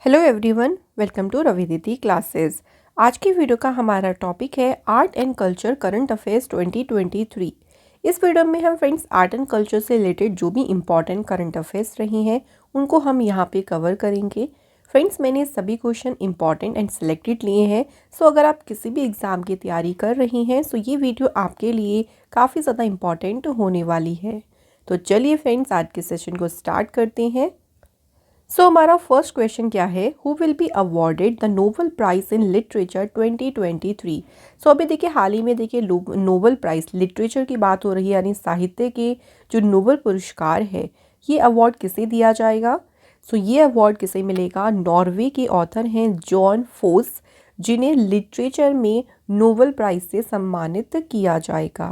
Hello everyone, welcome to Raviditi classes. आज की video का हमारा टॉपिक है art and culture current affairs 2023। इस वीडियो में हम फ्रेंड्स आर्ट एंड कल्चर से रिलेटेड जो भी इम्पॉर्टेंट करंट अफेयर्स रही हैं उनको हम यहाँ पे कवर करेंगे। फ्रेंड्स, मैंने सभी क्वेश्चन इंपॉर्टेंट एंड सिलेक्टेड लिए हैं। सो अगर आप किसी भी एग्ज़ाम की तैयारी कर रही हैं सो ये वीडियो आपके लिए काफ़ी ज़्यादा इम्पॉर्टेंट होने वाली है। तो चलिए फ्रेंड्स, आज के सेशन को स्टार्ट करते हैं। हमारा फर्स्ट क्वेश्चन क्या है, who will be awarded the Nobel prize in literature 2023। अभी देखिए हाल ही में देखिए नोबेल प्राइज़ लिटरेचर की बात हो रही है, यानी साहित्य के जो नोबेल पुरस्कार है ये अवार्ड किसे दिया जाएगा। ये अवार्ड किसे मिलेगा, नॉर्वे के ऑथर हैं जॉन फोस, जिन्हें लिटरेचर में नोबेल प्राइज़ से सम्मानित किया जाएगा।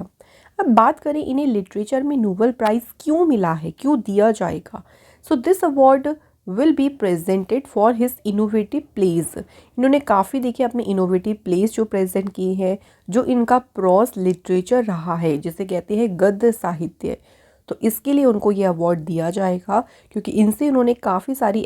अब बात करें इन्हें लिटरेचर में नोबेल प्राइज़ क्यों मिला है, क्यों दिया जाएगा। This award will be presented for his innovative pledge. इन्होंने काफ़ी देखिए अपने इनोवेटिव प्लेस जो प्रेजेंट किए हैं, जो इनका प्रोस लिटरेचर रहा है, जिसे कहते हैं गद्य साहित्य। तो इसके लिए उनको ये अवार्ड दिया जाएगा क्योंकि इनसे उन्होंने काफ़ी सारे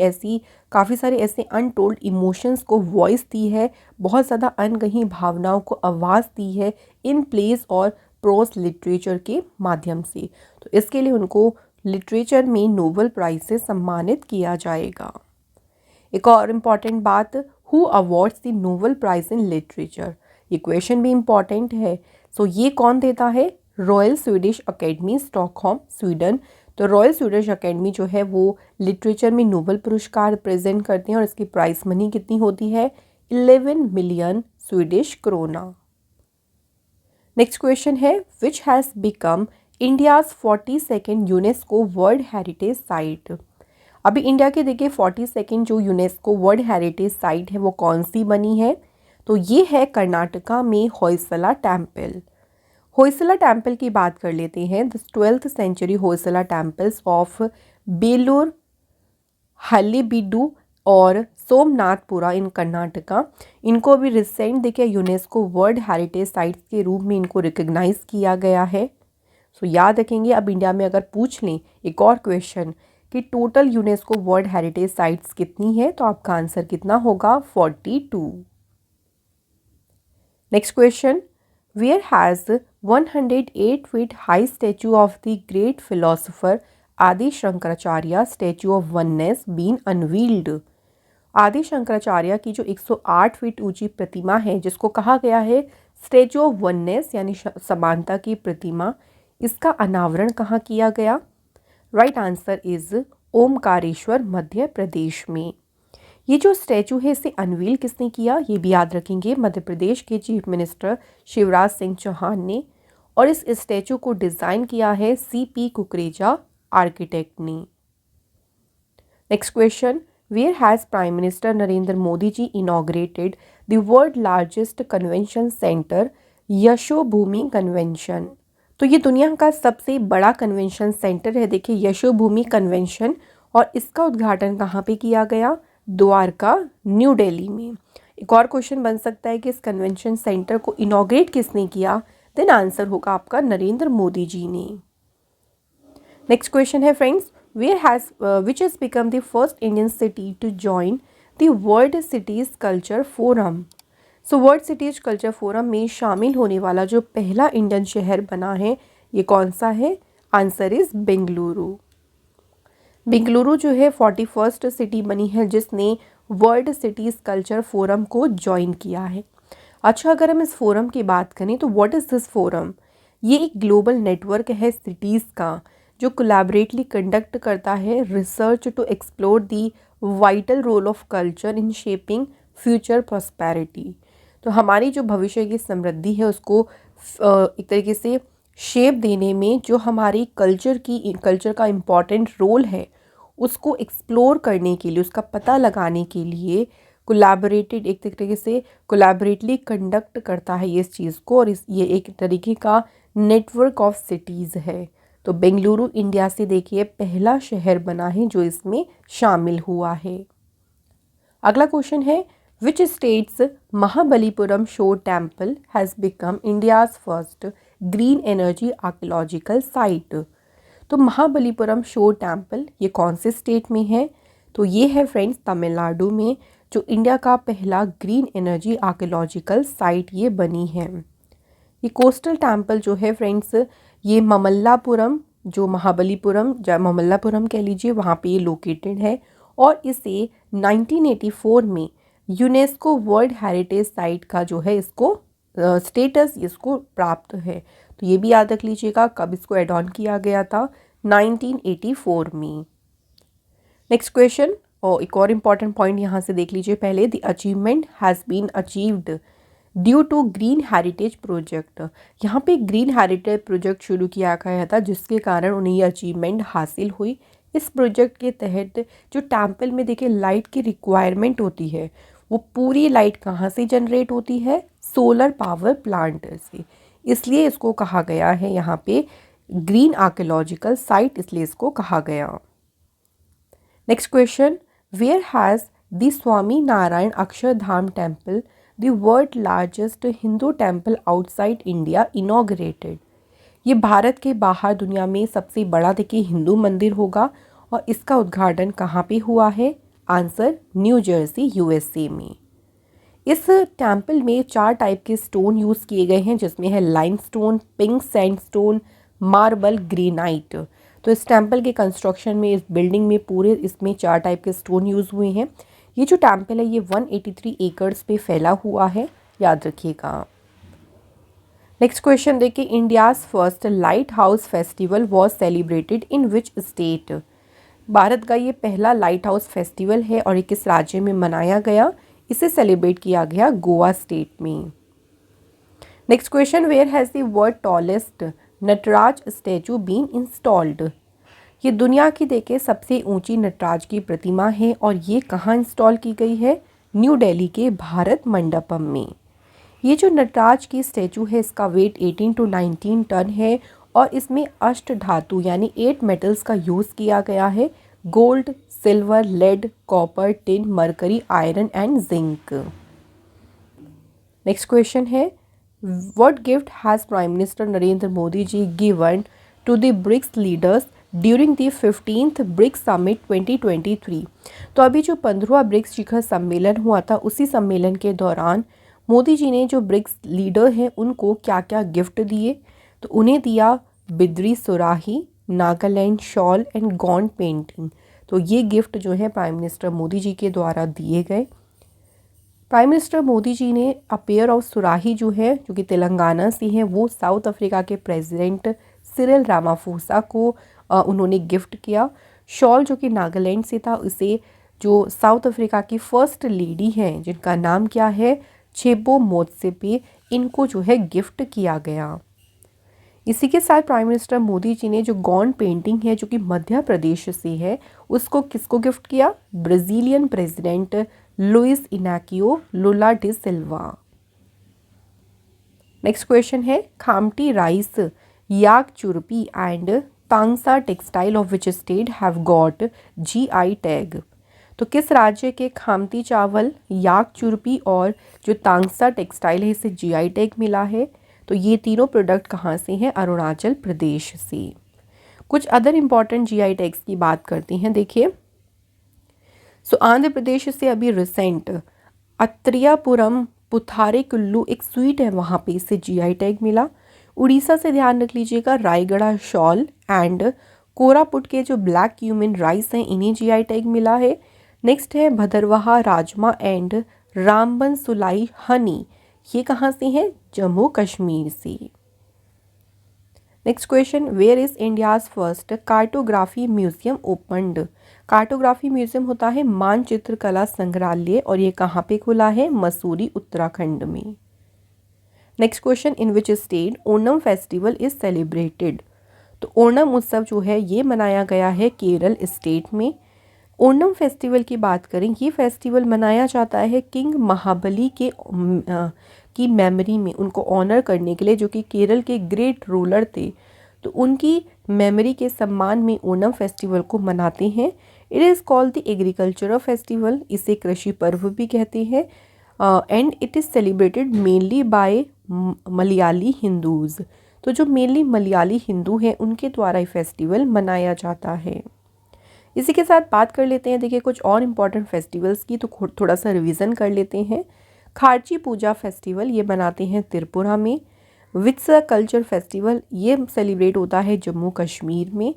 ऐसे अनटोल्ड इमोशंस को वॉइस दी है, बहुत ज़्यादा अनकही भावनाओं को आवाज़ दी है इन प्लेस और प्रोस लिटरेचर के माध्यम से। तो इसके लिए उनको लिटरेचर में नोबेल प्राइज़ से सम्मानित किया जाएगा। एक और इम्पॉर्टेंट बात, who awards the Nobel prize in literature, ये क्वेश्चन भी इम्पॉर्टेंट है। ये कौन देता है, royal Swedish academy Stockholm Sweden. तो रॉयल स्वीडिश अकेडमी जो है वो लिटरेचर में नोबेल पुरस्कार प्रेजेंट करते हैं और इसकी प्राइस मनी कितनी होती है, 11 million Swedish krona. Next question है, which has become India's 42nd UNESCO world heritage site. अभी इंडिया के देखिए 42nd जो यूनेस्को वर्ल्ड हेरिटेज साइट है वो कौन सी बनी है, तो ये है कर्नाटका में होयसला टेम्पल। होयसला टेम्पल की बात कर लेते हैं। The 12th century Hoysala temples of Belur, Halebidu और सोमनाथपुरा इन कर्नाटका, इनको अभी रिसेंट देखिए यूनेस्को वर्ल्ड हेरिटेज साइट्स के रूप में इनको रिकग्नाइज किया गया है। याद रखेंगे, अब इंडिया में अगर पूछ लें एक और क्वेश्चन कि total UNESCO world heritage sites कितनी है, तो आपका आंसर कितना होगा, 42। Next question, where has 108 feet high statue of the great philosopher Adi Shankaracharya statue of oneness been unveiled. Adi Shankaracharya की जो 108 फीट ऊंची प्रतिमा है, जिसको कहा गया है स्टैचू ऑफ वननेस यानी समानता की प्रतिमा, इसका अनावरण कहाँ किया गया। Right answer is Omkareshwar, Madhya Pradesh में। ये जो स्टैचू है इसे अनवील किसने किया, ये भी याद रखेंगे, मध्य प्रदेश के चीफ मिनिस्टर शिवराज सिंह चौहान ने। और इस स्टैचू को डिज़ाइन किया है CP कुकरेजा आर्किटेक्ट ने। Next question, where has prime minister Narendra Modi ji inaugurated the world largest convention centre Yashobhoomi convention. तो ये दुनिया का सबसे बड़ा कन्वेंशन सेंटर है, देखिए यशोभूमि कन्वेंशन, और इसका उद्घाटन कहाँ पे किया गया, द्वारका, न्यू दिल्ली में। एक और क्वेश्चन बन सकता है कि इस कन्वेंशन सेंटर को इनॉग्रेट किसने किया, देन आंसर होगा आपका नरेंद्र मोदी जी ने। नेक्स्ट क्वेश्चन है friends, which has become the first Indian city to join the World Cities Culture Forum। World cities culture forum में शामिल होने वाला जो पहला इंडियन शहर बना है ये कौन सा है, आंसर इज बेंगलुरु। बेंगलुरु जो है 41st सिटी बनी है जिसने वर्ल्ड सिटीज कल्चर फोरम को ज्वाइन किया है। अच्छा, अगर हम इस फोरम की बात करें तो व्हाट इज़ दिस फोरम, ये एक ग्लोबल नेटवर्क है सिटीज़ का जो कोलैबोरेटली कंडक्ट करता है research to explore the vital role of culture in shaping future prosperity. तो हमारी जो भविष्य की समृद्धि है उसको एक तरीके से शेप देने में जो हमारी कल्चर का इम्पॉर्टेंट रोल है उसको एक्सप्लोर करने के लिए, उसका पता लगाने के लिए एक तरीके से कोलैबोरेटली कंडक्ट करता है ये इस चीज़ को, और ये एक तरीके का नेटवर्क ऑफ सिटीज़ है। तो बेंगलुरु इंडिया से देखिए पहला शहर बना है जो इसमें शामिल हुआ है। अगला क्वेश्चन है, विच स्टेट्स महाबलीपुरम शोर temple has become India's first green energy archaeological site. तो महाबलीपुरम शोर टेम्पल ये कौन से स्टेट में है, तो ये है फ्रेंड्स तमिलनाडु में जो इंडिया का पहला ग्रीन एनर्जी आर्कियोलॉजिकल साइट ये बनी है। ये कोस्टल टेम्पल जो है फ्रेंड्स ये ममल्लापुरम, जो महाबलीपुरम या ममल्लापुरम कह लीजिए, वहाँ पे ये लोकेटेड है और इसे 1984 में यूनेस्को वर्ल्ड हेरिटेज साइट का जो है इसको स्टेटस इसको प्राप्त है। तो ये भी याद रख लीजिएगा कब इसको एड ऑन किया गया था, 1984 में। नेक्स्ट क्वेश्चन, और एक और इम्पॉर्टेंट पॉइंट यहाँ से देख लीजिए पहले, the achievement has been achieved due to green heritage project. यहाँ पे ग्रीन हेरिटेज प्रोजेक्ट शुरू किया गया था जिसके कारण उन्हें ये अचीवमेंट हासिल हुई। इस प्रोजेक्ट के तहत जो टेम्पल में देखिए लाइट की रिक्वायरमेंट होती है, वो पूरी लाइट कहाँ से जनरेट होती है, सोलर पावर प्लांट से, इसलिए इसको कहा गया है यहाँ पे ग्रीन आर्कियोलॉजिकल साइट, इसलिए इसको कहा गया। Next question, where has the Swami Narayan Akshardham temple, the world largest Hindu temple outside India, inaugurated. ये भारत के बाहर दुनिया में सबसे बड़ा देखिए हिंदू मंदिर होगा और इसका उद्घाटन कहाँ पे हुआ है, आंसर न्यू जर्सी यूएसए में। इस टेम्पल में 4 टाइप के स्टोन यूज़ किए गए हैं जिसमें है limestone, pink sandstone, marble, granite. तो इस टेम्पल के कंस्ट्रक्शन में, इस बिल्डिंग में पूरे इसमें 4 टाइप के स्टोन यूज़ हुए हैं। ये जो टेम्पल है ये 183 एकड़्स पे फैला हुआ है, याद रखिएगा। नेक्स्ट क्वेश्चन देखिए, India's first light house festival was celebrated in which state. Bharat का ये पहला लाइट हाउस फेस्टिवल है और ये किस राज्य में मनाया गया, इसे सेलिब्रेट किया गया गोवा स्टेट में। Next question, where has the world tallest Nataraja statue been installed. ये दुनिया की देखिए सबसे ऊंची नटराज की प्रतिमा है और ये कहाँ इंस्टॉल की गई है, न्यू दिल्ली के भारत मंडपम में। ये जो नटराज की स्टैचू है इसका वेट 18 to 19 टन है और इसमें अष्ट धातु यानी 8 मेटल्स का यूज़ किया गया है, gold, silver, lead, copper, tin, mercury, iron and zinc. Next question है, what gift has prime minister Narendra Modi ji given to the BRICS leaders during the 15th BRICS summit 2023। तो अभी जो 15वां ब्रिक्स शिखर सम्मेलन हुआ था उसी सम्मेलन के दौरान मोदी जी ने जो ब्रिक्स लीडर हैं उनको क्या क्या गिफ्ट दिए, तो उन्हें दिया बिद्री सुराही, Nagaland shawl and gone painting. तो ये गिफ्ट जो है प्राइम मिनिस्टर मोदी जी के द्वारा दिए गए। प्राइम मिनिस्टर मोदी जी ने अ पेयर ऑफ सुराही जो है, जो कि तेलंगाना से है, वो साउथ अफ्रीका के प्रेसिडेंट सिरिल रामाफोसा को उन्होंने गिफ्ट किया। शॉल जो कि नागालैंड से था, इसे जो साउथ अफ्रीका की फर्स्ट लेडी हैं जिनका नाम क्या है, चेबो मोत्सेपे, इनको जो है गिफ्ट किया गया। इसी के साथ प्राइम मिनिस्टर मोदी जी ने जो गॉन पेंटिंग है जो कि मध्य प्रदेश से है, उसको किसको गिफ्ट किया, Brazilian president Luiz Inacio Lula da Silva. Next question है, Khamti rice, yak churpi and Tangsa textile of which state have got GI tag. तो किस राज्य के खामती चावल, याक चुरपी और जो तांगसा टेक्सटाइल है इसे GI टैग मिला है, तो ये तीनों प्रोडक्ट कहाँ से हैं, अरुणाचल प्रदेश से। कुछ अदर इम्पॉर्टेंट GI टैग्स की बात करते हैं, देखिए। सो आंध्र प्रदेश से अभी रिसेंट अत्रियापुरम पुथारे कुल्लू एक स्वीट है, वहाँ पे इसे GI टैग मिला। उड़ीसा से ध्यान रख लीजिएगा, रायगढ़ शॉल एंड कोरापुट के जो ब्लैक क्यूमिन राइस हैं इन्हें GI टैग मिला है। नेक्स्ट है भदरवाहा राजमा एंड रामबन सुलाई हनी, ये कहाँ से हैं, जम्मू कश्मीर से। Next question, where is India's first cartography museum opened. Cartography museum होता है मानचित्र कला संग्रहालय और ये कहाँ पे खुला है, मसूरी उत्तराखंड में। Next question, in which state Onam festival is celebrated. तो ओणम उत्सव जो है ये मनाया गया है केरल स्टेट में। ओणम फेस्टिवल की बात करें, ये फेस्टिवल मनाया जाता है किंग महाबली के की मेमोरी में, उनको ऑनर करने के लिए, जो कि केरल के ग्रेट रूलर थे, तो उनकी मेमोरी के सम्मान में ओणम फेस्टिवल को मनाते हैं। It is called the agricultural festival, इसे कृषि पर्व भी कहते हैं, and it is celebrated mainly by Malayali Hindus. तो जो मेनली मलयाली हिंदू हैं उनके द्वारा ये फेस्टिवल मनाया जाता है। इसी के साथ बात कर लेते हैं देखिए कुछ और इम्पॉर्टेंट फेस्टिवल्स की, तो थोड़ा सा रिवीजन कर लेते हैं। खारची पूजा फेस्टिवल ये मनाते हैं त्रिपुरा में। वित्सा कल्चर फेस्टिवल ये सेलिब्रेट होता है जम्मू कश्मीर में।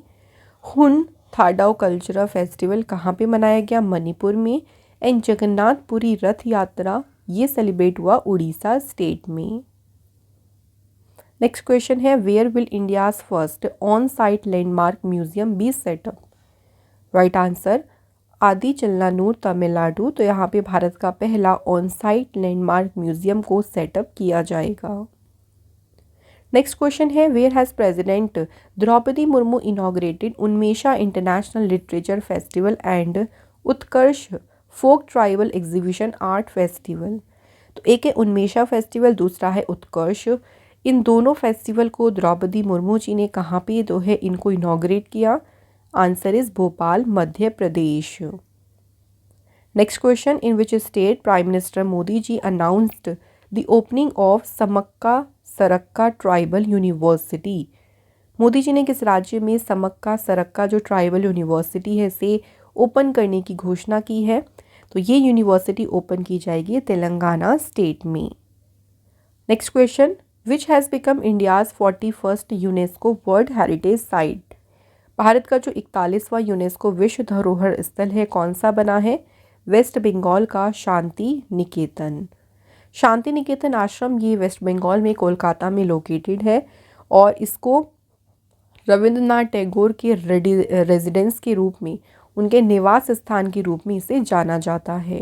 हुन थाडाओ कल्चरल फेस्टिवल कहाँ पे मनाया गया? मणिपुर में। एंड जगन्नाथपुरी रथ यात्रा ये सेलिब्रेट हुआ उड़ीसा स्टेट में। नेक्स्ट क्वेश्चन है where will India's first on site landmark museum be set up? Right answer आदि चलनानूर तमिलनाडु। तो यहाँ पे भारत का पहला ऑन साइट लैंडमार्क म्यूजियम को सेटअप किया जाएगा। नेक्स्ट क्वेश्चन है where has president Draupadi Murmu inaugurated उन्मेषा international literature festival and Utkarsh folk tribal exhibition art festival? तो एक है उन्मेषा फेस्टिवल, दूसरा है उत्कर्ष। इन दोनों फेस्टिवल को द्रौपदी मुर्मू जी ने कहाँ पे तो है इनको इनॉग्रेट किया? Answer is Bhopal Madhya Pradesh. Next question in which state prime minister Modi ji announced the opening of Sammakka Sarakka tribal university? Modi ji ने किस राज्य में समक्का सरक्का जो ट्राइबल यूनिवर्सिटी है इसे ओपन करने की घोषणा की है? तो ये यूनिवर्सिटी ओपन की जाएगी तेलंगाना स्टेट में। Next question which has become India's 41st UNESCO world heritage site? Bharat का जो 41वां यूनेस्को विश्व धरोहर स्थल है कौन सा बना है? वेस्ट बंगाल का शांति निकेतन। शांति निकेतन आश्रम ये वेस्ट बंगाल में कोलकाता में लोकेटेड है और इसको रविंद्रनाथ टैगोर के रेजिडेंस के रूप में, उनके निवास स्थान के रूप में इसे जाना जाता है।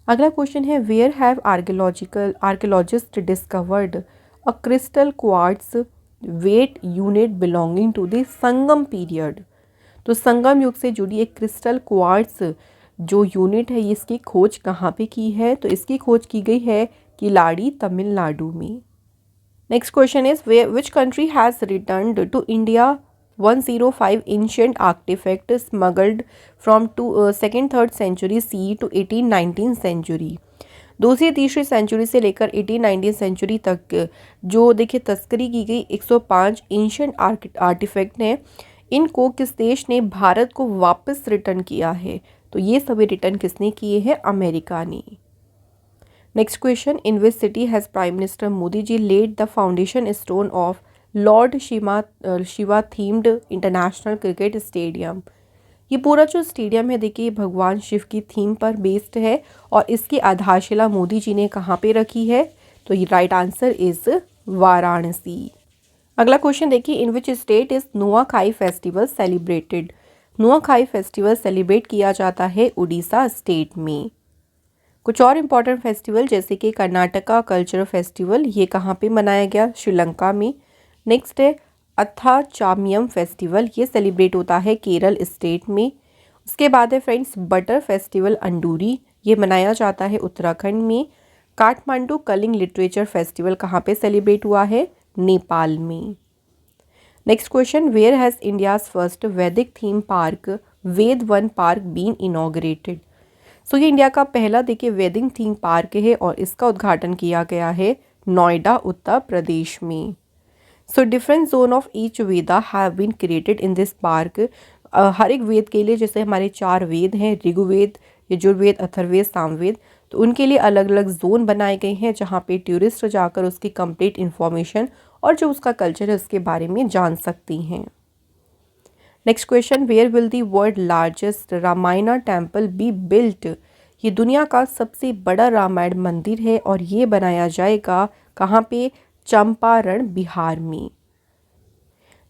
अगला क्वेश्चन है where have archaeologist discovered a crystal quartz weight unit belonging to the Sangam period? तो संगम युग से जुड़ी एक क्रिस्टल क्वार्ट्ज जो यूनिट है इसकी खोज कहाँ पे की है? तो इसकी खोज की गई है किलाड़ी तमिलनाडु में। Next question is which country has returned to India 105 ancient artifact smuggled from 2nd-3rd century C to 18-19 century? दूसरी तीसरी सेंचुरी से लेकर 18-19 सेंचुरी तक जो देखिए तस्करी की गई 105 एंशिएंट आर्टिफैक्ट हैं, इनको किस देश ने भारत को वापस रिटर्न किया है? तो ये सभी रिटर्न किसने किए हैं? अमेरिका ने। Next question in which city has prime minister Modi ji laid the foundation stone of lord Shiva themed international cricket stadium? ये पूरा जो स्टेडियम है देखिए भगवान शिव की थीम पर बेस्ड है और इसकी आधारशिला मोदी जी ने कहाँ पे रखी है? तो ये राइट आंसर इज वाराणसी। अगला क्वेश्चन देखिए in which state is Nuakhai festival celebrated? Nuakhai festival celebrate किया जाता है उड़ीसा स्टेट में। कुछ और इम्पॉर्टेंट फेस्टिवल जैसे कि कर्नाटका कल्चरल फेस्टिवल ये कहाँ पे मनाया गया? श्रीलंका में। नेक्स्ट है अथाचामियम फेस्टिवल ये सेलिब्रेट होता है केरल स्टेट में। उसके बाद है फ्रेंड्स बटर फेस्टिवल अंडूरी ये मनाया जाता है उत्तराखंड में। काठमांडू कलिंग लिटरेचर फेस्टिवल कहाँ पे सेलिब्रेट हुआ है? नेपाल में। Next question where has India's first Vedic theme park Ved Van park been inaugurated? So ये इंडिया का पहला देखिए वैदिक थीम पार्क है और इसका उद्घाटन किया गया है नोएडा उत्तर प्रदेश में। So different zone of each Veda have been created in this park. हर एक वेद के लिए जैसे हमारे 4 वेद हैं ऋग्वेद यजुर्वेद अथर्ववेद सामवेद, तो उनके लिए अलग अलग जोन बनाए गए हैं जहाँ पे टूरिस्ट जाकर उसकी कंप्लीट इन्फॉर्मेशन और जो उसका कल्चर है उसके बारे में जान सकती हैं। Next question where will the world largest Ramayan temple be built? ये दुनिया का सबसे बड़ा रामायण मंदिर है और ये बनाया जाएगा कहाँ पे? चंपारण बिहार में।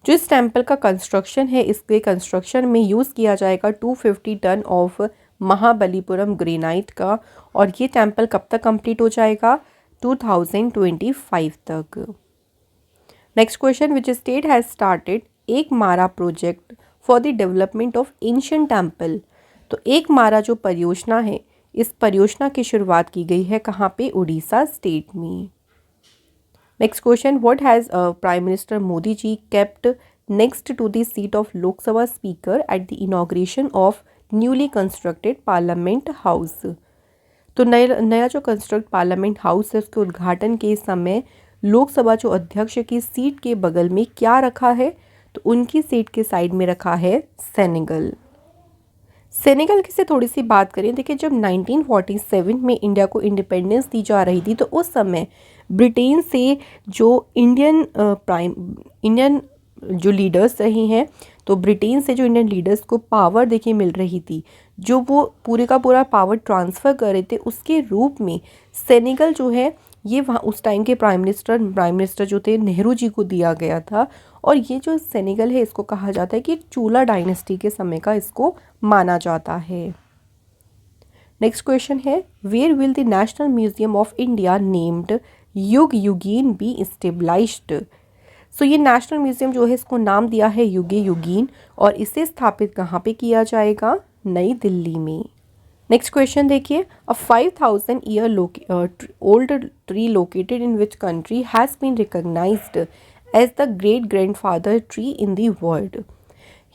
जो इस टेम्पल का कंस्ट्रक्शन है इसके कंस्ट्रक्शन में यूज़ किया जाएगा 250 टन ऑफ महाबलीपुरम ग्रेनाइट का और ये टेम्पल कब तक कंप्लीट हो जाएगा? 2025 तक। Next question which state has started एक मारा project for the development of ancient temple? तो एक मारा जो परियोजना है इस परियोजना की शुरुआत की गई है कहाँ पे? उड़ीसा स्टेट में। Next question what has prime minister Modi ji kept next to the seat of Lok Sabha speaker at the inauguration of newly constructed parliament house? तो नया जो कंस्ट्रक्ट पार्लियामेंट हाउस है उसके उद्घाटन के समय लोकसभा जो अध्यक्ष की सीट के बगल में क्या रखा है? तो तो उनकी सीट के साइड में रखा है सेनेगल। सेनेगल की से थोड़ी सी बात करें, देखिए जब 1947 में इंडिया को इंडिपेंडेंस दी जा रही थी तो उस समय ब्रिटेन से जो इंडियन जो लीडर्स रहे हैं, तो ब्रिटेन से जो इंडियन लीडर्स को पावर देखिए मिल रही थी, जो वो पूरे का पूरा पावर ट्रांसफ़र कर रहे थे, उसके रूप में सेनेगल जो है ये वहाँ उस टाइम के प्राइम मिनिस्टर जो थे नेहरू जी को दिया गया था। और ये जो सेनेगल है इसको कहा जाता है कि चूला डायनेस्टी के समय का इसको माना जाता है। नेक्स्ट क्वेश्चन है, where will the national museum of India named Yugeen be stabilised. So ये नेशनल म्यूजियम जो है इसको नाम दिया है युगीन, और इसे स्थापित कहाँ पे किया जाएगा, नई दिल्ली में। नेक्स्ट क्वेश्चन देखिए, a 5000 year old tree located in which country has been recognised as the great grandfather tree in the world.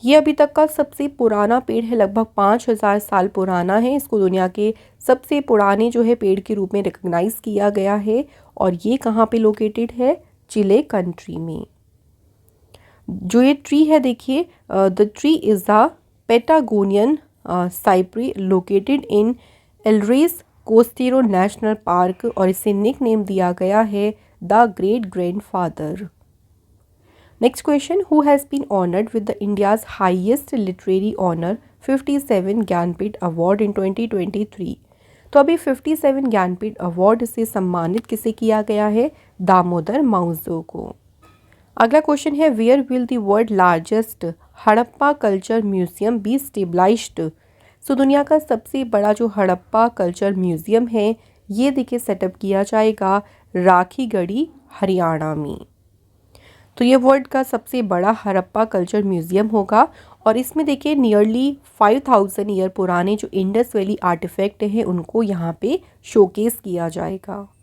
ये अभी तक का सबसे पुराना पेड़ है, लगभग 5000 साल पुराना है। इसको दुनिया के सबसे पुराने जो है पेड़ के रूप में रिकॉग्नाइज किया गया है, और ये कहाँ पे लोकेटेड है, चिले कंट्री में। जो ये ट्री है देखिए, the tree is the Patagonian cypress located in Alerce Costero national park, और इसे निक नेम दिया गया है the great grandfather. Next question, who has been honoured with the India's highest literary honour 57 Jnanpith award in 2023। तो अभी 57 Jnanpith award से सम्मानित किसे किया गया है, दामोदर माउजो को। अगला क्वेश्चन है, where will the world largest Harappa culture museum be stabilised. So दुनिया का सबसे बड़ा जो हड़प्पा कल्चर म्यूजियम है ये देखिए सेटअप किया जाएगा राखीगढ़ी हरियाणा में। तो ये वर्ल्ड का सबसे बड़ा हड़प्पा कल्चर म्यूजियम होगा, और इसमें देखिए नियरली 5000 ईयर पुराने जो इंडस वैली आर्टिफैक्ट हैं उनको यहाँ पे शोकेस किया जाएगा।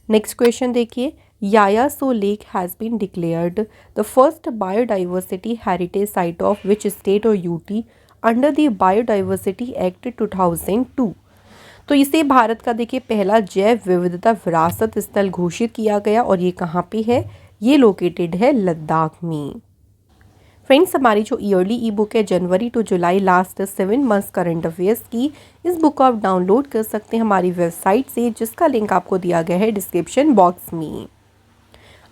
नेक्स्ट क्वेश्चन देखिए, Yayatso lake has been declared the first biodiversity heritage site of which state और UT under the biodiversity act 2002। तो इसे भारत का देखिए पहला जैव विविधता विरासत स्थल घोषित किया गया, और ये कहाँ पे है, ये लोकेटेड है लद्दाख में। फ्रेंड्स, हमारी जो ईयरली ई बुक है January to July last 7 months current affairs की, इस बुक को आप डाउनलोड कर सकते हैं हमारी वेबसाइट से, जिसका लिंक आपको दिया गया है डिस्क्रिप्शन बॉक्स में।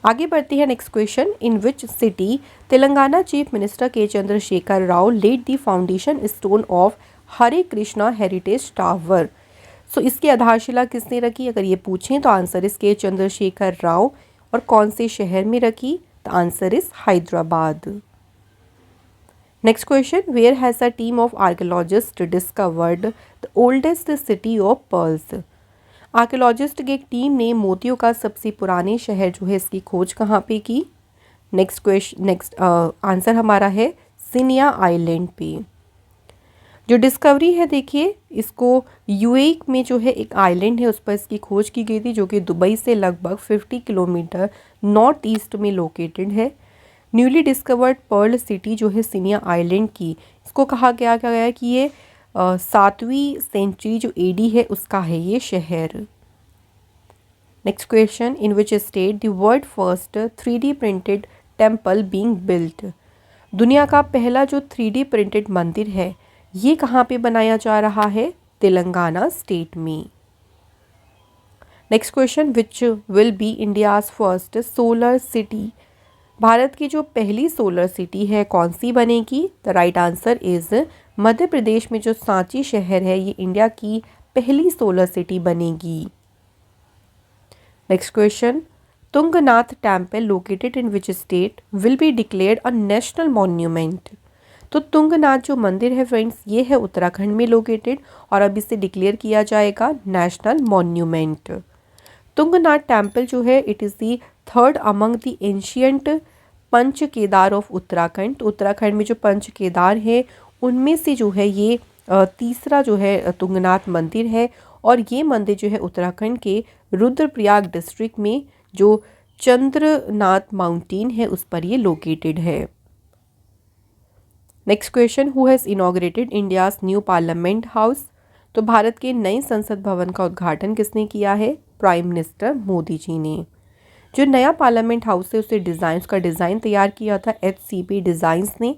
आगे बढ़ते हैं next question, in which city Telangana chief minister K Chandrashekar Rao laid the foundation stone of Hare Krishna heritage tower. So इसकी आधारशिला किसने रखी, अगर ये पूछें तो आंसर इस के चंद्रशेखर राव, और कौन से शहर में रखी, तो answer is Hyderabad. Next question, where has a team of archaeologist discovered the oldest city of pearls. Archaeologist की एक टीम ने मोतियों का सबसे पुराने शहर जो है इसकी खोज कहाँ पे की। नेक्स्ट आंसर हमारा है सिनिया आइलैंड पे। जो डिस्कवरी है देखिए, इसको यूएई में जो है एक आइलैंड है उस पर इसकी खोज की गई थी, जो कि दुबई से लगभग 50 किलोमीटर नॉर्थ ईस्ट में लोकेटेड है। न्यूली डिस्कवर्ड पर्ल सिटी जो है सिनिया आइलैंड की, इसको कहा गया है कि ये 7वीं सेंचुरी जो एडी है उसका है ये शहर। Next question, in which state the world first 3D printed temple being built. दुनिया का पहला जो 3D प्रिंटेड मंदिर है ये कहाँ पे बनाया जा रहा है, तेलंगाना स्टेट में। Next question, which will be India's first solar city. Bharat की जो पहली सोलर सिटी है कौन सी बनेगी, the right answer is Madhya Pradesh में जो सांची शहर है ये इंडिया की पहली सोलर सिटी बनेगी। Next question, Tungnath temple located in which state will be declared a national monument. तो तुंगनाथ जो मंदिर है फ्रेंड्स ये है उत्तराखंड में लोकेटेड, और अब इसे डिक्लेयर किया जाएगा नेशनल मॉन्यूमेंट। तुंगनाथ टेम्पल जो है it is the third among the ancient Panch Kedar of Uttarakhand. Uttarakhand में जो पंच केदार है उनमें से जो है ये तीसरा जो है तुंगनाथ मंदिर है, और ये मंदिर जो है उत्तराखंड के रुद्रप्रयाग डिस्ट्रिक्ट में जो चंद्रनाथ माउंटेन है उस पर ये लोकेटेड है। Next question, who has inaugurated India's new parliament house. तो भारत के नए संसद भवन का उद्घाटन किसने किया है, प्राइम मिनिस्टर मोदी जी ने। जो नया पार्लियामेंट हाउस है उसे डिज़ाइन उसका डिज़ाइन तैयार किया था HCP डिज़ाइंस ने।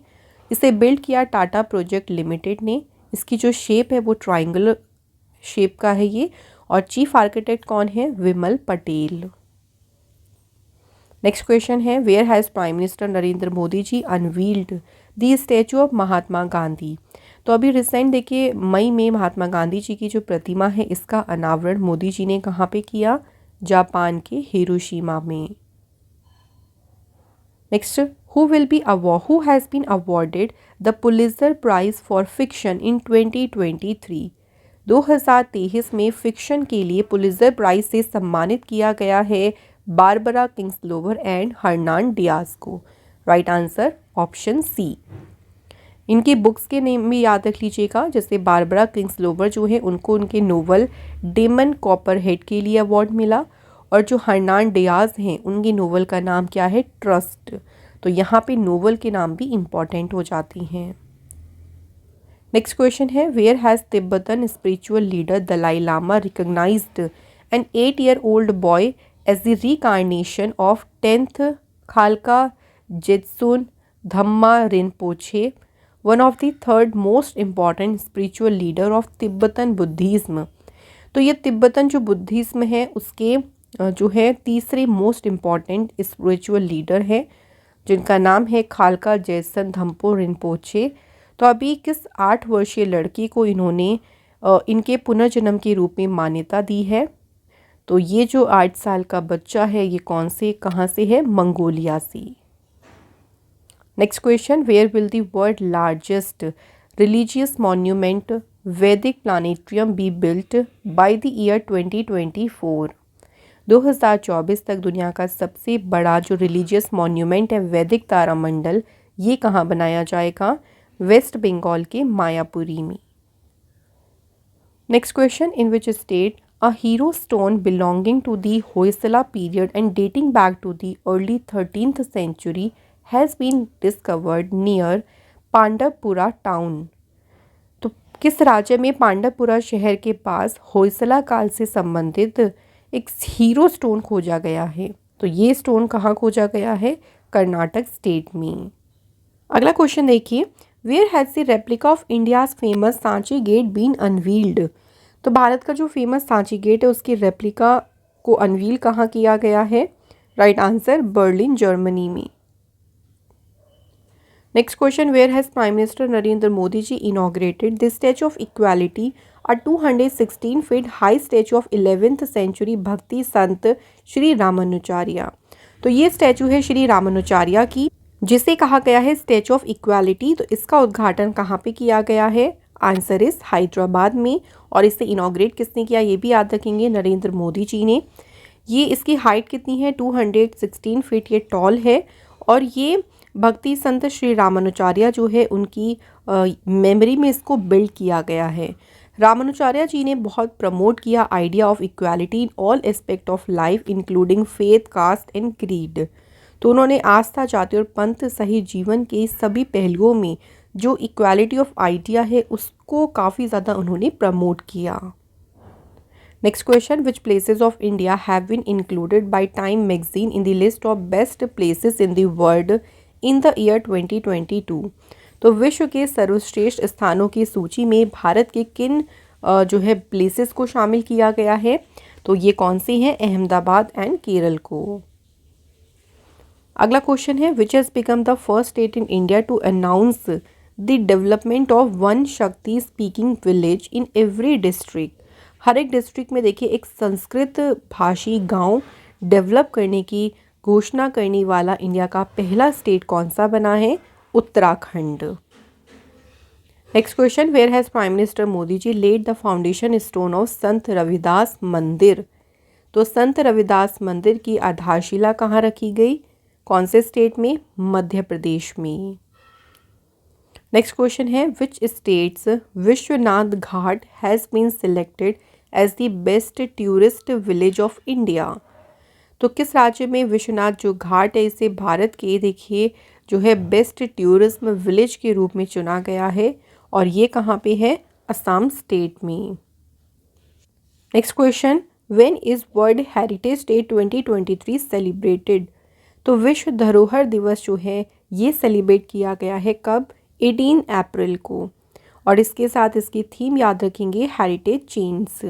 इसे बिल्ड किया टाटा प्रोजेक्ट लिमिटेड ने। इसकी जो शेप है वो ट्रायंगुलर शेप का है ये। और चीफ आर्किटेक्ट कौन है? विमल पटेल। नेक्स्ट क्वेश्चन है, where has prime minister Narendra Modi ji unveiled the statue of Mahatma Gandhi. तो अभी रिसेंट देखिए मई में महात्मा गांधी जी की जो प्रतिमा है इसका अनावरण मोदी जी ने कहाँ पे किया? जापान के हिरोशिमा में। Next, who has been awarded the Pulitzer prize for fiction in 2023। 2023 में फिक्शन के लिए पुलित्ज़र प्राइज से सम्मानित किया गया है Barbara Kingsolver and Hernan Diaz को। Right answer option C. इनकी बुक्स के नेम भी याद रख लीजिएगा, जैसे बारबरा किंग्सलोवर जो है उनको उनके नोवेल डेमन कॉपरहेड के लिए अवार्ड मिला, और जो हर्नान डियाज हैं उनकी नोवेल का नाम क्या है? ट्रस्ट। तो यहाँ पे नोवेल के नाम भी इम्पॉर्टेंट हो जाती हैं। नेक्स्ट क्वेश्चन है, where has Tibetan spiritual leader Dalai Lama recognised an 8-year-old boy as the reincarnation of 10th खालका Jetsun Dhamba Rinpoche, one of the third most important spiritual leader of Tibetan Buddhism. तो ये तिब्बतन जो बुद्धिज़्म है उसके जो है तीसरे मोस्ट इम्पॉर्टेंट स्पिरिचुअल लीडर है, जिनका नाम है खालका जेत्सन धम्पो रिनपोछे। तो अभी किस 8 वर्षीय लड़की को इन्होंने इनके पुनर्जन्म के रूप में मान्यता दी है? तो ये जो 8 साल का बच्चा है ये कौन से कहाँ से है? मंगोलिया से। Next question, where will the world largest religious monument Vedic planetarium be built by the year 2024। 2024 तक दुनिया का सबसे बड़ा जो रिलीजियस मॉन्यूमेंट है वैदिक तारामंडल, ये कहाँ बनाया जाएगा? वेस्ट बंगाल के मायापुरी में। Next question, in which state a hero stone belonging to the Hoysala period and dating back to the early 13th century has been discovered near Pandavapura town. तो किस राज्य में पांडवपुरा शहर के पास होयसला काल से संबंधित एक हीरो स्टोन खोजा गया है? तो ये स्टोन कहाँ खोजा गया है? कर्नाटक स्टेट में। अगला क्वेश्चन देखिए, where has the replica of India's famous Sanchi gate been unveiled. तो भारत का जो फेमस सांची गेट है उसकी रेप्लिका को अनवील कहाँ किया गया है? राइट आंसर बर्लिन जर्मनी में। Next question, where has prime minister Narendra Modi ji inaugurated the statue of equality a 216 feet high statue of 11th century भक्ति संत श्री रामानुचार्य। तो ये स्टैचू है श्री रामानुचार्य की, जिसे कहा गया है स्टैचू ऑफ इक्वालिटी। तो इसका उद्घाटन कहाँ पे किया गया है? आंसर इस हैदराबाद में। और इसे इनॉग्रेट किसने किया ये भी याद रखेंगे, नरेंद्र मोदी जी ने। ये इसकी हाइट कितनी है? 216 feet ये टॉल है। और ये भक्ति संत श्री रामानुचार्य जो है उनकी मेमोरी में इसको बिल्ड किया गया है। रामानुचार्य जी ने बहुत प्रमोट किया idea of equality in all aspect of life including faith, caste and creed. तो उन्होंने आस्था, जाति और पंथ सहित जीवन के सभी पहलुओं में जो इक्वालिटी ऑफ आइडिया है उसको काफ़ी ज़्यादा उन्होंने प्रमोट किया। Next question, which places of India have been included by Time magazine in the list of best places in the world in the year 2022। तो विश्व के सर्वश्रेष्ठ स्थानों की सूची में भारत के किन जो है प्लेसेस को शामिल किया गया है? तो ये कौन से हैं? अहमदाबाद एंड केरल को। अगला क्वेश्चन है, which has become the first state in India to announce the development of one Shakti speaking village in every district. हर एक डिस्ट्रिक्ट में देखिए एक संस्कृत भाषी गांव डेवलप करने की घोषणा करने वाला इंडिया का पहला स्टेट कौन सा बना है? Uttarakhand. Next question, where has prime minister Modi ji laid the foundation stone of Sant Ravidas मंदिर। तो संत रविदास मंदिर की आधारशिला कहाँ रखी गई? कौन से स्टेट में? मध्य प्रदेश में। नेक्स्ट क्वेश्चन है, which states Vishwanath Ghat has been selected as the best tourist village of India. तो किस राज्य में विश्वनाथ जो घाट है इसे भारत के देखिए जो है बेस्ट टूरिज्म विलेज के रूप में चुना गया है, और ये कहाँ पे है? असम स्टेट में। Next question, when is world heritage day 2023 celebrated? तो विश्व धरोहर दिवस जो है ये सेलिब्रेट किया गया है कब? 18 अप्रैल को। और इसके साथ इसकी थीम याद रखेंगे, heritage chains.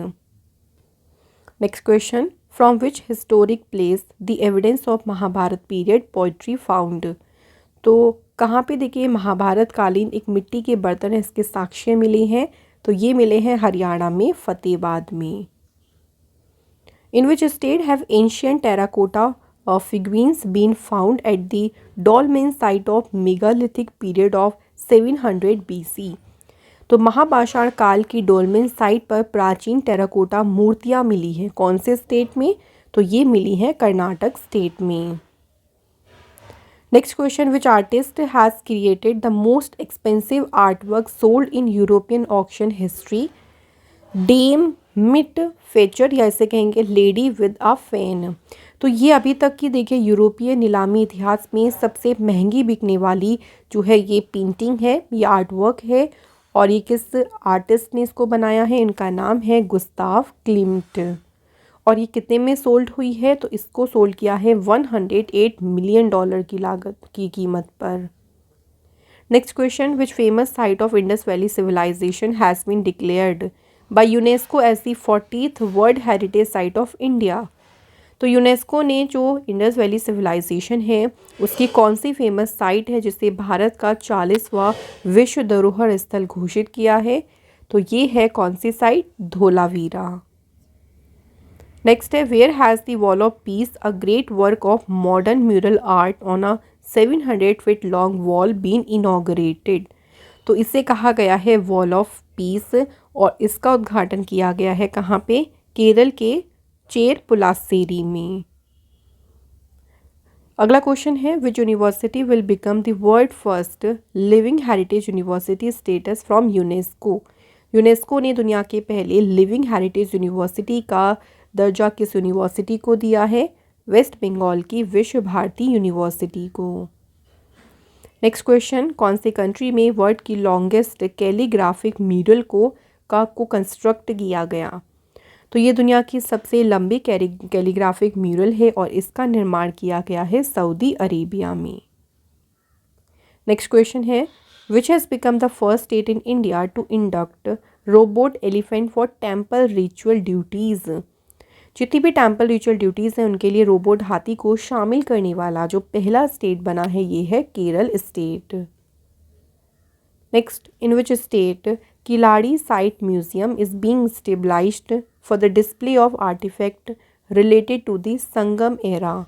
Next question, from which historic place the evidence of Mahabharata period poetry found? तो कहाँ पे देखिए महाभारत कालीन एक मिट्टी के बर्तन है, इसके साक्ष्य मिले हैं, तो ये मिले हैं हरियाणा में फतेहाबाद में। In which state have ancient terracotta figurines been found at the dolmen site of megalithic period of 700 BC? तो महापाषाण काल की डोलमेन साइट पर प्राचीन टेराकोटा मूर्तियां मिली हैं, कौन से स्टेट में? तो ये मिली हैं कर्नाटक स्टेट में। Next question, which artist has created the most expensive art work sold in European auction history? Dame mit Fächer, या इसे कहेंगे लेडी विद अ फैन। तो ये अभी तक की देखिए यूरोपीय नीलामी इतिहास में सबसे महंगी बिकने वाली जो है ये पेंटिंग है, ये आर्ट वर्क है। और ये किस आर्टिस्ट ने इसको बनाया है? इनका नाम है गुस्ताव क्लिम्ट। और ये कितने में सोल्ड हुई है? तो इसको सोल्ड किया है $108 मिलियन की लागत की कीमत पर। Next question, which famous site of Indus valley civilisation has been declared by UNESCO as the 40th world heritage site of India? तो यूनेस्को ने जो इंडस वैली सिविलाइजेशन है उसकी कौन सी फेमस साइट है जिसे भारत का 40वां विश्व धरोहर स्थल घोषित किया है? तो ये है कौन सी साइट? धोलावीरा। नेक्स्ट है, where has the wall of peace, a great work of modern mural art on a 700 feet long wall, been inaugurated? तो इसे कहा गया है वॉल ऑफ पीस, और इसका उद्घाटन किया गया है कहाँ पे? केरल के चेरपुलासेरी में। अगला क्वेश्चन है, which university will become the world first living heritage university status from UNESCO? UNESCO ने दुनिया के पहले लिविंग हेरिटेज यूनिवर्सिटी का दर्जा किस यूनिवर्सिटी को दिया है? वेस्ट बंगाल की विश्व भारती यूनिवर्सिटी को। नेक्स्ट क्वेश्चन, कौन से कंट्री में वर्ल्ड की लॉन्गेस्ट कैलीग्राफिक म्यूरल को कंस्ट्रक्ट किया गया? तो ये दुनिया की सबसे लंबी कैलीग्राफिक म्यूरल है और इसका निर्माण किया गया है सऊदी अरेबिया में। नेक्स्ट क्वेश्चन है, which has become the first state in India to induct robot elephant for temple ritual duties? जितनी भी टेम्पल रिचुअल ड्यूटीज़ हैं उनके लिए रोबोट हाथी को शामिल करने वाला जो पहला स्टेट बना है ये है Kerala state. Next, in which state Keeladi site museum is being stabilised for the display of artefact related to the Sangam era?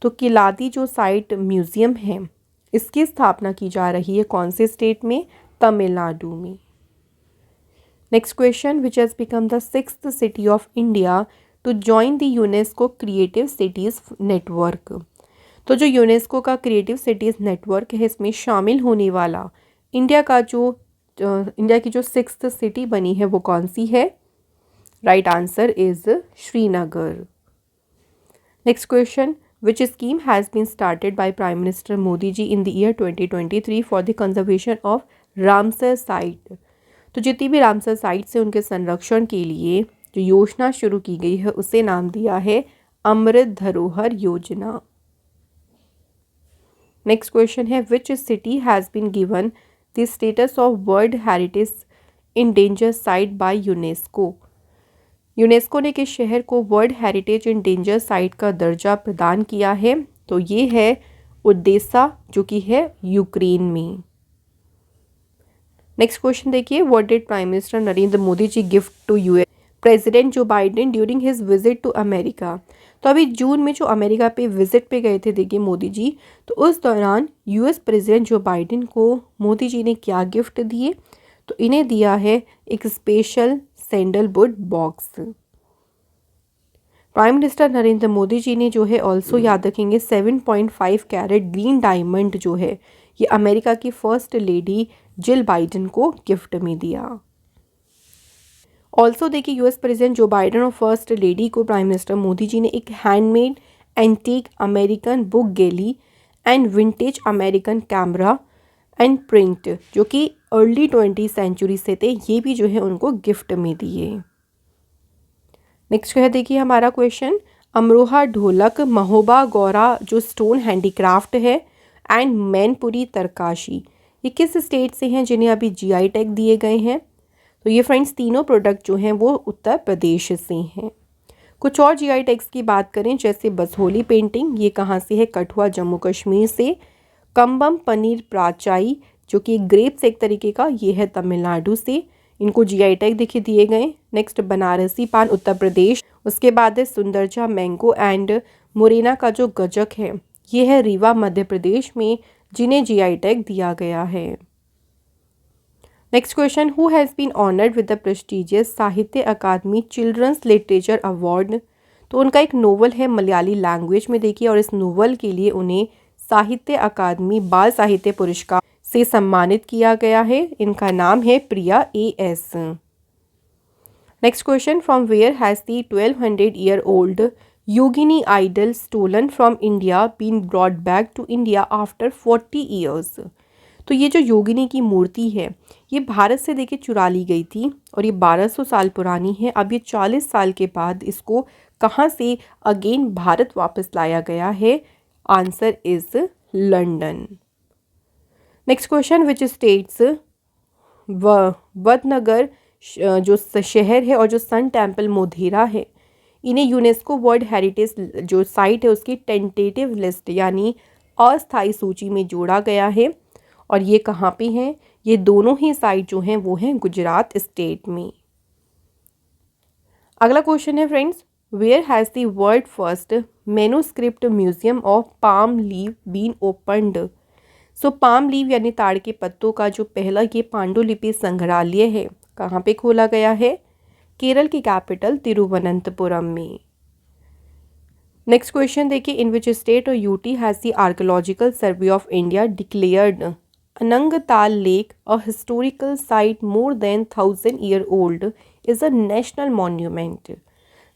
तो किलाड़ी जो साइट म्यूजियम है इसकी स्थापना की जा रही है कौन से स्टेट में? तमिलनाडु में। Next question, which has become the 6th city of India to join the UNESCO creative cities network? तो जो यूनेस्को का क्रिएटिव सिटीज़ नेटवर्क है इसमें शामिल होने वाला इंडिया की जो 6th सिटी बनी है वो कौन सी है? Right answer is Srinagar. Next question, which scheme has been started by prime minister Modi ji in the year 2023 for the conservation of Ramsar site? तो जितनी भी रामसर साइट से उनके संरक्षण के लिए जो योजना शुरू की गई है उसे नाम दिया है अमृत धरोहर योजना। नेक्स्ट क्वेश्चन है, which city has been given the status of world heritage in danger site by UNESCO? UNESCO ने किस शहर को वर्ल्ड हेरिटेज इंडेंजर साइट का दर्जा प्रदान किया है? तो ये है ओडेसा जो कि है यूक्रेन में। नेक्स्ट क्वेश्चन देखिए, what did prime minister Narendra Modi ji gift to US president Joe Biden during his visit to America? तो अभी जून में जो अमेरिका पे विजिट पे गए थे देखिए मोदी जी, तो उस दौरान यूएस प्रेसिडेंट जो बाइडेन को मोदी जी ने क्या गिफ्ट दिए? तो इन्हें दिया है एक special sandalwood box. Prime minister Narendra Modi ji ने जो है ऑल्सो याद रखेंगे 7.5 कैरेट ग्रीन डायमंड जो है ये अमेरिका की फर्स्ट लेडी जिल बाइडेन को गिफ्ट में दिया। ऑल्सो देखिए यूएस प्रेसिडेंट जो बाइडेन और फर्स्ट लेडी को प्राइम मिनिस्टर मोदी जी ने एक handmade antique American book galley and vintage American camera and print जो कि अर्ली 20th सेंचुरी से थे ये भी जो है उनको गिफ्ट में दिए। नेक्स्ट है देखिए हमारा क्वेश्चन, अमरोहा ढोलक महोबा गौरा जो स्टोन हैंडीक्राफ्ट है एंड मैनपुरी तरकाशी, ये किस स्टेट से हैं जिन्हें अभी जीआई टैग दिए गए हैं? तो ये फ्रेंड्स तीनों प्रोडक्ट जो हैं वो उत्तर प्रदेश से हैं। कुछ और जीआई टैग्स की बात करें जैसे बसहोली पेंटिंग, ये कहाँ से है? कठुआ जम्मू कश्मीर से। कंबम पनीर प्राचाई जो कि ग्रेप्स एक तरीके का, ये है तमिलनाडु से, इनको जीआई टैग देखिए दिए गए। नेक्स्ट बनारसी पान उत्तर प्रदेश। उसके बाद है सुंदरजा मैंगो एंड मुरैना का जो गजक है ये है रीवा मध्य प्रदेश में, जिन्हें जीआई टैग दिया गया है। Next question, who has been honoured with the prestigious Sahitya Akademi children's literature award? तो उनका एक नोवेल है मलयाली लैंग्वेज में देखिए, और इस नोवेल के लिए उन्हें साहित्य अकादमी बाल साहित्य पुरस्कार से सम्मानित किया गया है। इनका नाम है Priya AS. Next question, from where has the 1200 year old yogini idol stolen from India been brought back to India after 40 years? तो ये जो योगिनी की मूर्ति है ये भारत से देखिए चुरा ली गई थी और ये 1200 साल पुरानी है। अब ये 40 साल के बाद इसको कहाँ से अगेन भारत वापस लाया गया है? Answer is London. Next question, which states Vadnagar जो शहर है और जो सन टेम्पल मोधेरा है, इन्हें यूनेस्को वर्ल्ड हेरिटेज जो साइट है उसकी टेंटेटिव लिस्ट यानी अस्थायी सूची में जोड़ा गया है। और ये कहाँ पे हैं? ये दोनों ही साइट जो हैं वो हैं गुजरात स्टेट में। अगला क्वेश्चन है friends, where has the world first manuscript museum of palm leaf been opened? So palm leaf यानी ताड़ के पत्तों का जो पहला ये पांडुलिपि संग्रहालय है कहाँ पे खोला गया है? केरल की कैपिटल तिरुवनंतपुरम में। नेक्स्ट क्वेश्चन देखिए, इन विच स्टेट और UT has the archaeological survey of India declared Anangtal lake a historical site more than 1000 year old is a national monument?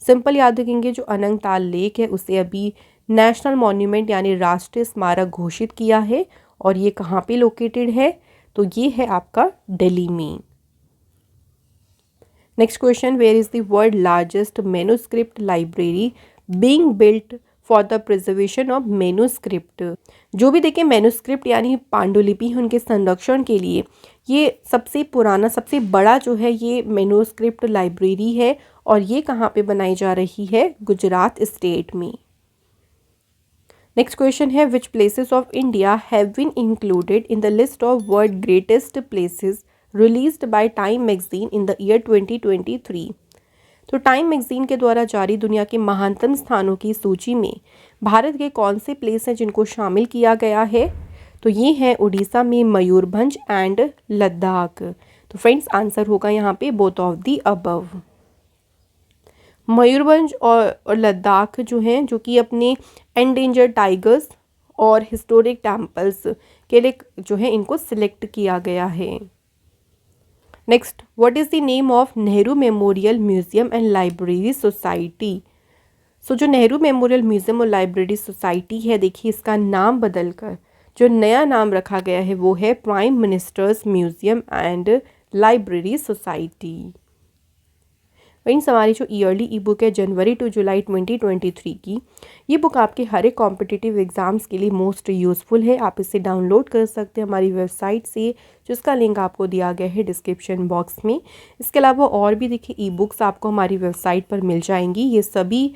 Simple याद रखेंगे, जो अनंगताल लेक है उसे अभी नेशनल मॉन्यूमेंट यानी राष्ट्रीय स्मारक घोषित किया है। और ये कहाँ पे लोकेटेड है? तो ये है आपका दिल्ली में। Next question, where is the world largest manuscript library being built for the preservation of manuscript? जो भी देखिए मैन्युस्क्रिप्ट यानी पांडुलिपि है उनके संरक्षण के लिए ये सबसे पुराना सबसे बड़ा जो है ये मैन्युस्क्रिप्ट लाइब्रेरी है, और ये कहाँ पे बनाई जा रही है? गुजरात स्टेट में। नेक्स्ट क्वेश्चन है, which places of India have been included in the list of world greatest places released by Time magazine in the year 2023? तो टाइम मैगजीन के द्वारा जारी दुनिया के महानतम स्थानों की सूची में भारत के कौन से प्लेस हैं जिनको शामिल किया गया है? तो ये है उड़ीसा में मयूरभंज एंड लद्दाख। तो फ्रेंड्स आंसर होगा यहाँ पे both of the above. Mayurbhanj और लद्दाख जो हैं जो कि अपने एंडेंजर्ड टाइगर्स और हिस्टोरिक टेम्पल्स के लिए जो है इनको सिलेक्ट किया गया है। Next, what is the name of Nehru memorial museum and library society? So जो नेहरू मेमोरियल म्यूजियम और लाइब्रेरी सोसाइटी है देखिए इसका नाम बदलकर जो नया नाम रखा गया है वो है prime ministers museum and library society. Friends हमारी जो ईयरली ई बुक है जनवरी टू जुलाई 2023 की, ये बुक आपके हर एक कॉम्पिटिटिव एग्जाम्स के लिए मोस्ट यूज़फुल है। आप इसे डाउनलोड कर सकते हैं हमारी वेबसाइट से, जिसका लिंक आपको दिया गया है डिस्क्रिप्शन बॉक्स में। इसके अलावा और भी देखिए ई बुक्स आपको हमारी वेबसाइट पर मिल जाएंगी। ये सभी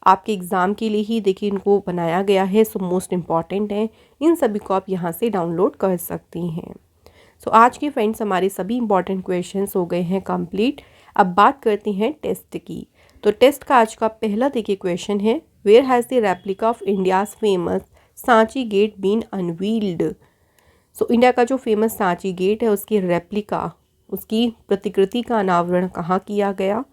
आपके एग्ज़ाम के लिए ही देखिए इनको बनाया गया है, सो मोस्ट इम्पॉर्टेंट हैं। इन सभी को आप यहाँ से डाउनलोड कर सकती हैं। सो आज के फ्रेंड्स हमारे सभी इंपॉर्टेंट क्वेश्चंस हो गए हैं कंप्लीट। अब बात करते हैं टेस्ट की। तो टेस्ट का आज का पहला देखिए क्वेश्चन है, where has the replica of India's famous Sanchi gate been unveiled? So India का जो फेमस सांची गेट है उसकी रेप्लिका उसकी प्रतिकृति का अनावरण कहाँ किया गया?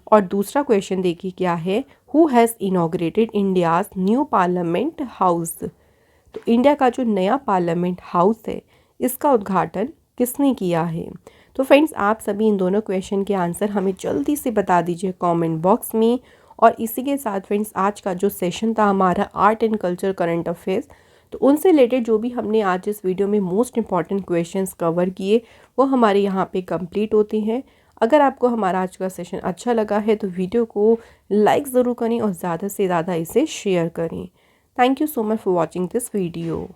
और दूसरा क्वेश्चन देखिए क्या है, who has inaugurated India's new parliament house? तो इंडिया का जो नया पार्लियामेंट हाउस है इसका उद्घाटन किसने किया है? तो फ्रेंड्स आप सभी इन दोनों क्वेश्चन के आंसर हमें जल्दी से बता दीजिए कमेंट बॉक्स में। और इसी के साथ फ्रेंड्स आज का जो सेशन था हमारा art and culture current affairs, तो उनसे रिलेटेड जो भी हमने आज इस वीडियो में मोस्ट इंपॉर्टेंट क्वेश्चंस कवर किए वो हमारे यहाँ पे कंप्लीट होते हैं। अगर आपको हमारा आज का सेशन अच्छा लगा है तो वीडियो को लाइक ज़रूर करें और ज़्यादा से ज़्यादा इसे शेयर करें। Thank you so much for watching this video.